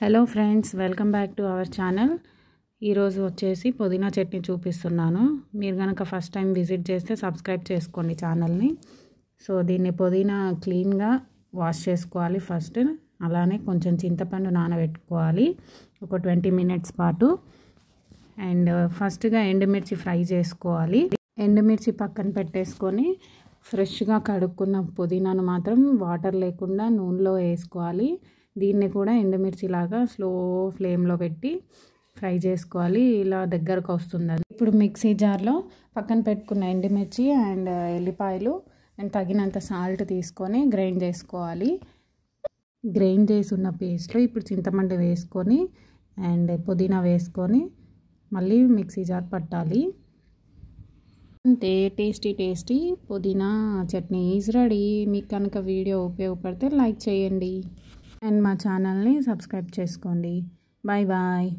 Hello friends, welcome back to our channel. ఈరోజు వచ్చేసి పుదీనా చట్నీ చూపిస్తున్నాను. మీరు కనుక ఫస్ట్ టైం విజిట్ చేస్తే సబ్స్క్రైబ్ చేసుకోండి ఛానల్ని. సో దీన్ని పుదీనా క్లీన్గా వాష్ చేసుకోవాలి ఫస్ట్. అలానే కొంచెం చింతపండు నానబెట్టుకోవాలి ఒక 20 మినిట్స్ పాటు. అండ్ ఫస్ట్గా ఎండుమిర్చి ఫ్రై చేసుకోవాలి. ఎండుమిర్చి పక్కన పెట్టేసుకొని ఫ్రెష్గా కడుక్కున్న పుదీనాను మాత్రం వాటర్ లేకుండా నూనెలో వేసుకోవాలి. దీన్ని కూడా ఎండుమిర్చి లాగా స్లో ఫ్లేమ్లో పెట్టి ఫ్రై చేసుకోవాలి. ఇలా దగ్గరకు వస్తుంది. ఇప్పుడు మిక్సీ జార్లో పక్కన పెట్టుకున్న ఎండుమిర్చి అండ్ ఎల్లిపాయలు అండ్ తగినంత సాల్ట్ తీసుకొని గ్రైండ్ చేసుకోవాలి. గ్రైండ్ చేసున్న పేస్ట్లో ఇప్పుడు చింతపండు వేసుకొని అండ్ పుదీనా వేసుకొని మళ్ళీ మిక్సీ జార్ పట్టాలి. అంతే, టేస్టీ పుదీనా చట్నీ ఈజ్ రెడీ. మీకు కనుక వీడియో ఉపయోగపడితే లైక్ చేయండి అండ్ మా ఛానల్ని సబ్స్క్రైబ్ చేసుకోండి. Bye bye.